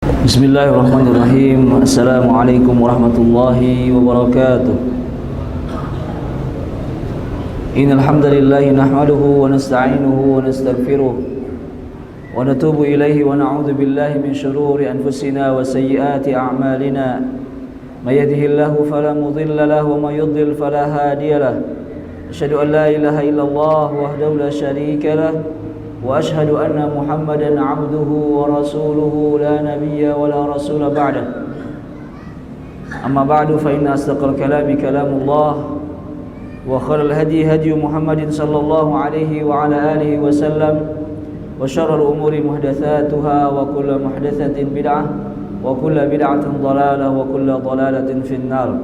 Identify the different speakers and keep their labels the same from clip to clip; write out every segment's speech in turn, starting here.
Speaker 1: Bismillahirrahmanirrahim. Assalamualaikum warahmatullahi wabarakatuh. Innal hamdalillah nahmaduhu wa nasta'inuhu wa nastaghfiruh wa natubu ilaihi wa na'udzu billahi min shururi anfusina wa sayyiati a'malina. May yahdihillahu fala mudilla lahu wa may yudlil fala hadiya lahu. Asyhadu an la ilaha illallah wahdahu la syarika lahu wa ashhadu anna Muhammadan 'abduhu wa rasuluhu la nabiyya wa la rasula ba'dah. Amma ba'du fa inna asdaqal kalami kalamullah wa khairal hadi hadi Muhammadin sallallahu alaihi wa ala alihi wa sallam wa syarrul umuri muhdatsatuha wa kullu muhdatsatin bid'ah wa kullu bid'atin dhalalah wa kullu dhalalatin finnar.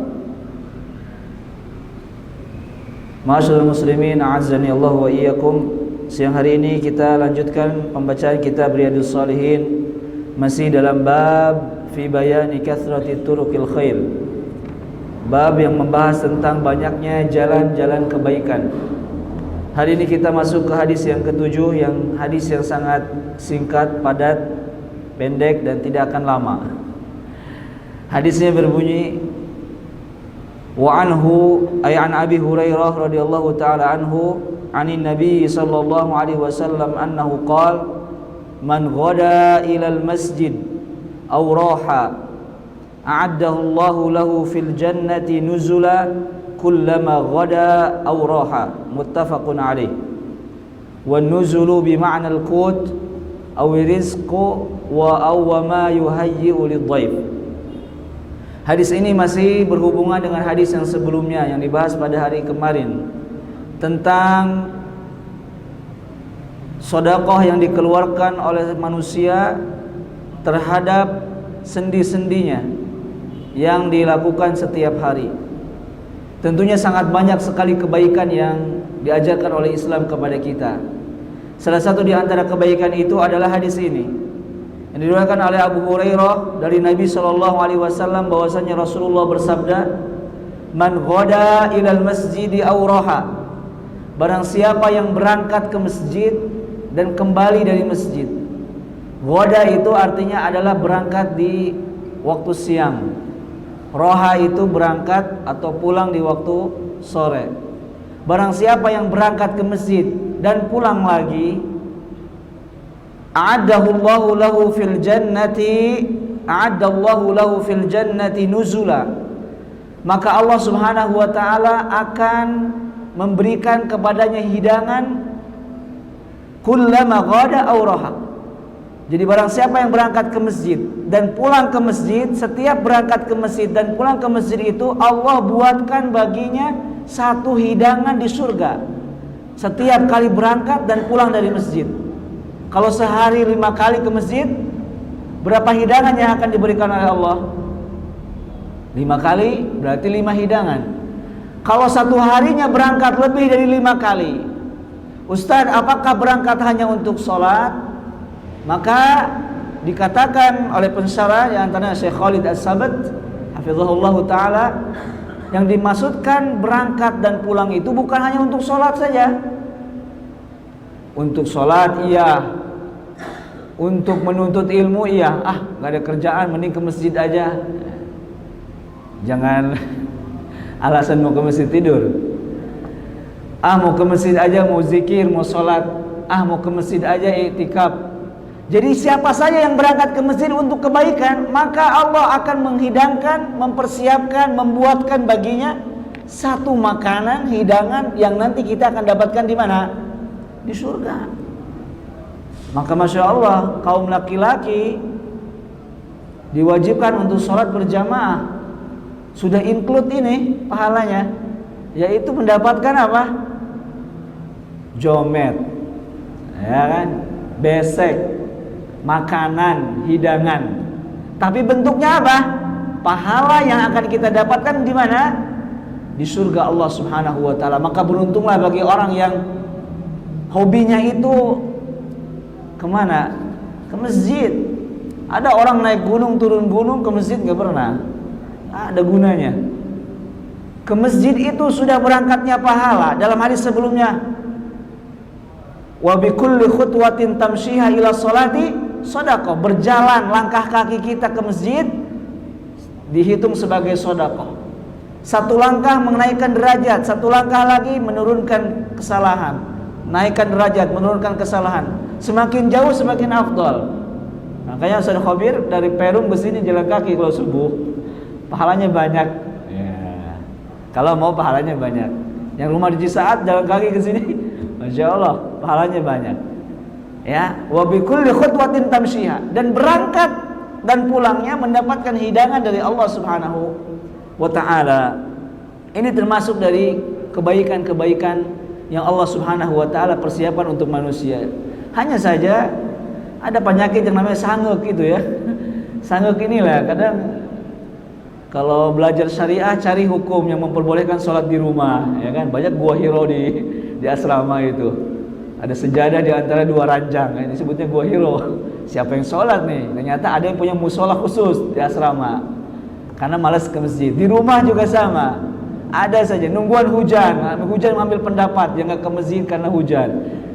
Speaker 1: Ma'asyiral muslimin, a'azzani Allah wa iyyakum. Siang hari ini kita lanjutkan pembacaan kitab Riyadhus Shalihin, masih dalam bab fi bayani kathrati turuqil khair. Bab yang membahas tentang banyaknya jalan-jalan kebaikan. Hari ini kita masuk ke hadis yang ketujuh, yang hadis yang sangat singkat, padat, pendek dan tidak akan lama. Hadisnya berbunyi, wa anhu ay an Abi Hurairah radhiyallahu taala anhu anin Nabi sallallahu alaihi wasallam annahu qala man ghada ila al masjid aw raha a'addahu Allahu lahu fil jannati nuzula kullama ghada aw raha, muttafaqun alaih. Wan nuzulu bi ma'na al qut aw rizqu wa ma yuhayyi'u lidhaif. Hadis ini masih berhubungan dengan hadis yang sebelumnya yang dibahas pada hari kemarin tentang sedekah yang dikeluarkan oleh manusia terhadap sendi-sendinya yang dilakukan setiap hari. Tentunya sangat banyak sekali kebaikan yang diajarkan oleh Islam kepada kita. Salah satu di antara kebaikan itu adalah hadis ini yang diriwayatkan oleh Abu Hurairah dari Nabi sallallahu alaihi wasallam bahwasanya Rasulullah bersabda, "Man ghada ilal masjidi aw raha." Barang siapa yang berangkat ke masjid dan kembali dari masjid. Ghada itu artinya adalah berangkat di waktu siang. Roha itu berangkat atau pulang di waktu sore. Barang siapa yang berangkat ke masjid dan pulang lagi, a'addallahu lahu fil jannati nuzula. Maka Allah Subhanahu wa taala akan memberikan kepadanya hidangan kullama ghada aw raha. Jadi barang siapa yang berangkat ke masjid dan pulang ke masjid, setiap berangkat ke masjid dan pulang ke masjid itu Allah buatkan baginya satu hidangan di surga setiap kali berangkat dan pulang dari masjid. Kalau sehari 5 kali ke masjid, berapa hidangan yang akan diberikan oleh Allah? 5 kali berarti 5 hidangan. Kalau satu harinya berangkat lebih dari 5 kali, Ustaz, apakah berangkat hanya untuk sholat? Maka dikatakan oleh pensyarah yang antaranya Syekh Khalid As-Sabat hafizahullah ta'ala, yang dimaksudkan berangkat dan pulang itu bukan hanya untuk sholat saja. Untuk sholat iya, untuk menuntut ilmu iya. Gak ada kerjaan, mending ke masjid aja. Jangan alasan mau ke masjid tidur. Mau ke masjid aja, mau zikir, mau sholat. Mau ke masjid aja i'tikaf. Jadi siapa saja yang berangkat ke masjid untuk kebaikan, maka Allah akan menghidangkan, mempersiapkan, membuatkan baginya satu makanan, hidangan yang nanti kita akan dapatkan di mana? Di surga. Maka Masya Allah, kaum laki-laki diwajibkan untuk sholat berjamaah. Sudah include ini pahalanya, yaitu mendapatkan apa? Jomet, ya kan? Besek, makanan, hidangan. Tapi bentuknya apa? Pahala yang akan kita dapatkan di mana? Di surga Allah Subhanahu wa taala. Maka beruntunglah bagi orang yang hobinya itu kemana? Ke masjid. Ada orang naik gunung, turun gunung, ke masjid gak pernah. Ada gunanya. Ke masjid itu sudah berangkatnya pahala. Dalam hadis sebelumnya, wa bi kulli khutwatin tamshiha ila sholati sedekah. Berjalan langkah kaki kita ke masjid dihitung sebagai sedekah. Satu langkah menaikkan derajat, satu langkah lagi menurunkan kesalahan. Naikkan derajat, menurunkan kesalahan. Semakin jauh semakin afdal. Makanya Ustaz Khabir dari Perum ke sini jalan kaki kalau subuh, pahalanya banyak. Ya. Kalau mau pahalanya banyak. Yang rumah di Cisaat jalan kaki ke sini, Masya Allah, pahalanya banyak. Ya, wa bi kulli khutwatin tamshiha, dan berangkat dan pulangnya mendapatkan hidangan dari Allah Subhanahu wa taala. Ini termasuk dari kebaikan-kebaikan yang Allah Subhanahu wa taala persiapan untuk manusia. Hanya saja ada penyakit yang namanya sangek gitu ya. Sangek inilah kadang kalau belajar syariah cari hukum yang memperbolehkan sholat di rumah, ya kan? Banyak gua hiro di asrama itu. Ada sejadah di antara dua ranjang, ini disebutnya gua hiro. Siapa yang sholat nih? Ternyata ada yang punya musola khusus di asrama karena malas ke masjid. Di rumah juga sama. Ada saja nungguan hujan mengambil pendapat yang nggak ke masjid karena hujan.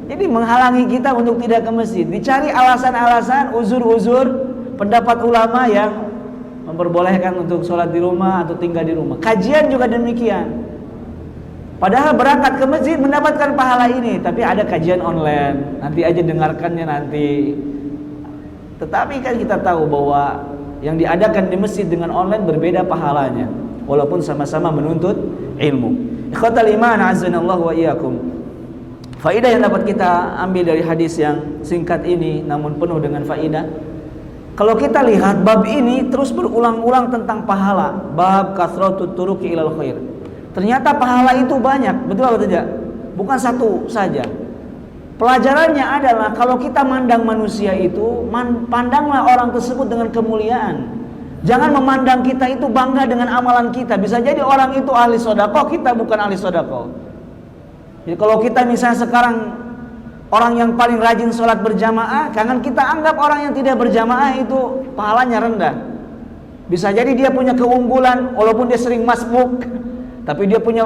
Speaker 1: Jadi menghalangi kita untuk tidak ke masjid. Dicari alasan-alasan, uzur-uzur pendapat ulama yang memperbolehkan untuk sholat di rumah atau tinggal di rumah. Kajian juga demikian. Padahal berangkat ke masjid mendapatkan pahala ini, tapi ada kajian online. Nanti aja dengarkannya nanti. Tetapi kan kita tahu bahwa yang diadakan di masjid dengan online berbeda pahalanya, walaupun sama-sama menuntut ilmu. Ikhwatal iman, azanallahu wa iyyakum. Faidah yang dapat kita ambil dari hadis yang singkat ini namun penuh dengan faidah. Kalau kita lihat bab ini terus berulang-ulang tentang pahala, bab kasratut turuqi ilal khair. Ternyata pahala itu banyak, betul atau tidak? Bukan satu saja. Pelajarannya adalah kalau kita mandang manusia itu, pandanglah orang tersebut dengan kemuliaan. Jangan memandang kita itu bangga dengan amalan kita. Bisa jadi orang itu ahli sedekah, kita bukan ahli sedekah. Jadi kalau kita misalnya sekarang orang yang paling rajin sholat berjamaah, jangan kita anggap orang yang tidak berjamaah itu pahalanya rendah. Bisa jadi dia punya keunggulan, walaupun dia sering masbuk, tapi dia punya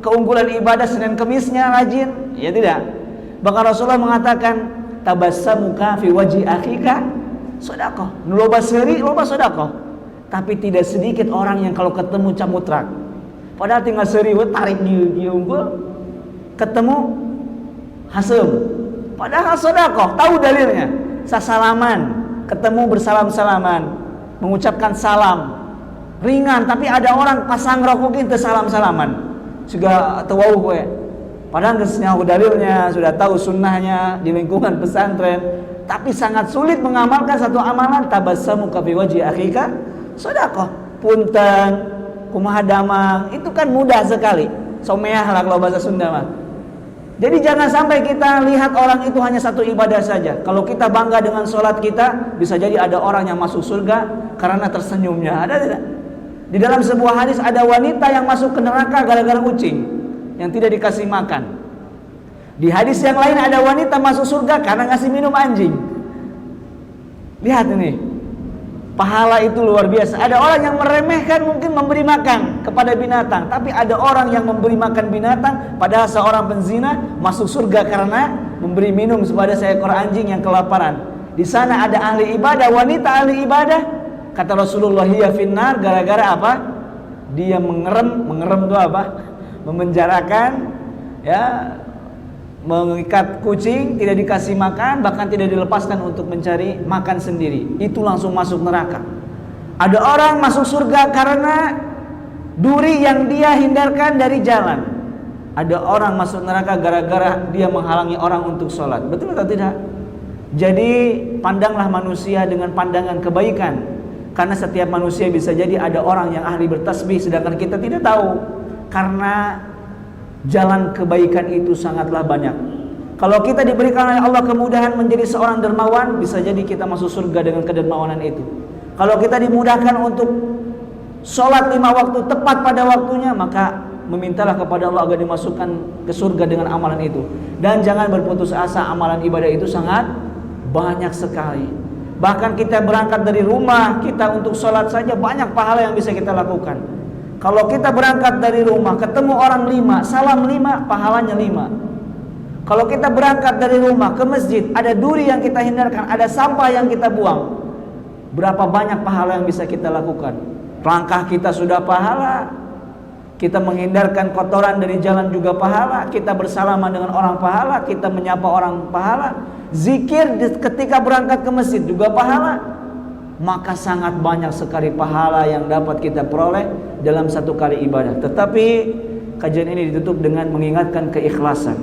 Speaker 1: keunggulan ibadah Senin Kemisnya rajin, ya tidak. Bahkan Rasulullah mengatakan, tabassamuka fi wajhi akhika sedekah. Loba seuri, loba sedekah. Tapi tidak sedikit orang yang kalau ketemu camutrak, padahal tinggal seuri tarik di unggul, ketemu hasem, padahal sedekah. Tahu dalilnya? Sasalaman, ketemu bersalam-salaman, mengucapkan salam ringan, tapi ada orang pasang rokok itu salam-salaman juga tewau gue. Padahal nyahu dalilnya, sudah tahu sunnahnya di lingkungan pesantren, tapi sangat sulit mengamalkan satu amalan. Tabassamuka fi wajhi akhika sedekah. Punten, kumaha damang, itu kan mudah sekali. Someah lah kalau bahasa Sunda mah. Jadi jangan sampai kita lihat orang itu hanya satu ibadah saja. Kalau kita bangga dengan sholat kita, bisa jadi ada orang yang masuk surga karena tersenyumnya. Ada tidak? Di dalam sebuah hadis ada wanita yang masuk ke neraka gara-gara kucing yang tidak dikasih makan. Di hadis yang lain ada wanita masuk surga karena ngasih minum anjing. Lihat ini, pahala itu luar biasa. Ada orang yang meremehkan mungkin memberi makan kepada binatang, tapi ada orang yang memberi makan binatang, padahal seorang penzina masuk surga karena memberi minum kepada seekor anjing yang kelaparan. Di sana ada ahli ibadah, wanita ahli ibadah. Kata Rasulullah, hiya finnar, gara-gara apa? Dia mengerem itu apa? Memenjarakan, ya, mengikat kucing, tidak dikasih makan, bahkan tidak dilepaskan untuk mencari makan sendiri. Itu langsung masuk neraka. Ada orang masuk surga karena duri yang dia hindarkan dari jalan. Ada orang masuk neraka gara-gara dia menghalangi orang untuk sholat. Betul atau tidak? Jadi pandanglah manusia dengan pandangan kebaikan. Karena setiap manusia bisa jadi ada orang yang ahli bertasbih, sedangkan kita tidak tahu. Karena jalan kebaikan itu sangatlah banyak. Kalau kita diberikan oleh Allah kemudahan menjadi seorang dermawan, bisa jadi kita masuk surga dengan kedermawanan itu. Kalau kita dimudahkan untuk sholat 5 waktu tepat pada waktunya, maka memintalah kepada Allah agar dimasukkan ke surga dengan amalan itu. Dan jangan berputus asa, amalan ibadah itu sangat banyak sekali. Bahkan kita berangkat dari rumah kita untuk sholat saja banyak pahala yang bisa kita lakukan. Kalau kita berangkat dari rumah, ketemu orang 5, salam 5, pahalanya 5. Kalau kita berangkat dari rumah ke masjid, ada duri yang kita hindarkan, ada sampah yang kita buang, berapa banyak pahala yang bisa kita lakukan? Langkah kita sudah pahala, kita menghindarkan kotoran dari jalan juga pahala, kita bersalaman dengan orang pahala, kita menyapa orang pahala, zikir ketika berangkat ke masjid juga pahala. Maka sangat banyak sekali pahala yang dapat kita peroleh dalam satu kali ibadah. Tetapi kajian ini ditutup dengan mengingatkan keikhlasan.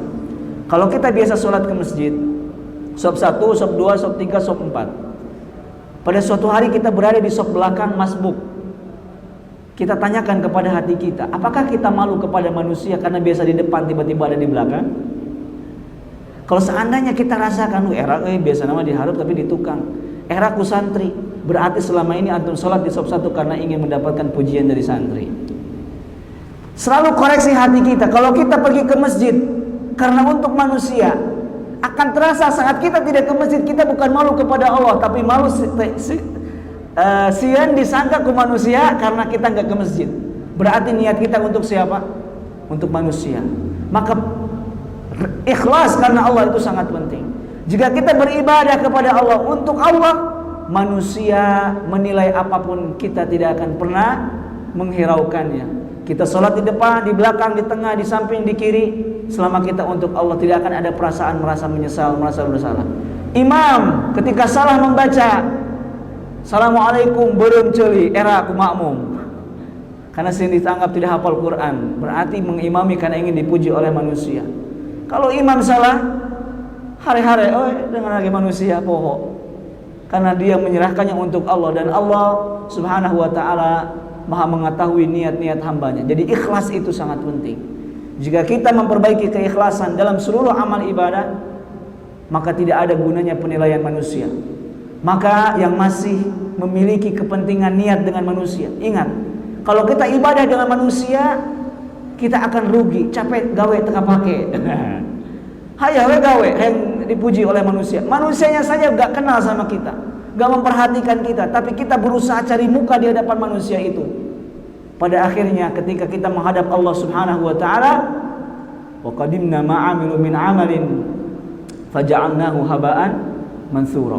Speaker 1: Kalau kita biasa sholat ke masjid, sop 1, sop 2, sop 3, sop 4, pada suatu hari kita berada di sop belakang masbuk, kita tanyakan kepada hati kita, apakah kita malu kepada manusia karena biasa di depan tiba-tiba ada di belakang? Kalau seandainya kita rasakan, biasa nama diharap tapi di tukang, ku santri, berarti selama ini antum sholat di sop 1 karena ingin mendapatkan pujian dari santri. Selalu koreksi hati kita. Kalau kita pergi ke masjid karena untuk manusia, akan terasa saat kita tidak ke masjid, kita bukan malu kepada Allah, tapi malu sian disangka ke manusia karena kita nggak ke masjid. Berarti niat kita untuk siapa? Untuk manusia. Maka ikhlas karena Allah itu sangat penting. Jika kita beribadah kepada Allah untuk Allah, manusia menilai apapun kita tidak akan pernah menghiraukannya. Kita sholat di depan, di belakang, di tengah, di samping, di kiri, selama kita untuk Allah tidak akan ada perasaan merasa menyesal, merasa bersalah. Imam ketika salah membaca Assalamualaikum belum celi, aku makmum, karena sering dianggap tidak hafal Quran, berarti mengimami karena ingin dipuji oleh manusia. Kalau imam salah, hari-hari dengan lagi manusia pohon, karena dia menyerahkannya untuk Allah, dan Allah subhanahu wa ta'ala maha mengetahui niat-niat hambanya. Jadi ikhlas itu sangat penting. Jika kita memperbaiki keikhlasan dalam seluruh amal ibadah, maka tidak ada gunanya penilaian manusia. Maka yang masih memiliki kepentingan niat dengan manusia, ingat, kalau kita ibadah dengan manusia, kita akan rugi, capek gawe tengah pakai. Hayawe gawe yang dipuji oleh manusia. Manusianya saja gak kenal sama kita, gak memperhatikan kita, tapi kita berusaha cari muka di hadapan manusia itu. Pada akhirnya ketika kita menghadap Allah subhanahu wa ta'ala, wa qadimna ma'amilu min amalin faja'alnahu haba'an mansura.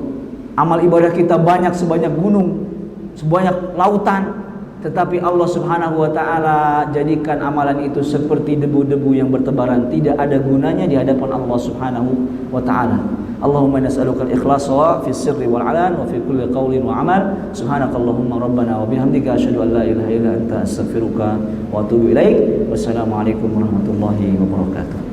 Speaker 1: Amal ibadah kita banyak sebanyak gunung, sebanyak lautan, tetapi Allah subhanahu wa ta'ala jadikan amalan itu seperti debu-debu yang bertebaran, tidak ada gunanya di hadapan Allah subhanahu wa ta'ala. Allahumma nas'aluka al-ikhlasa fi sirri wal alan wa fi kulli qawlin wa amal. Subhanakallahumma rabbana wa bihamdika asyhadu an la ilaha illa anta astaghfiruka wa atubu ilaik. Wassalamualaikum warahmatullahi wabarakatuh.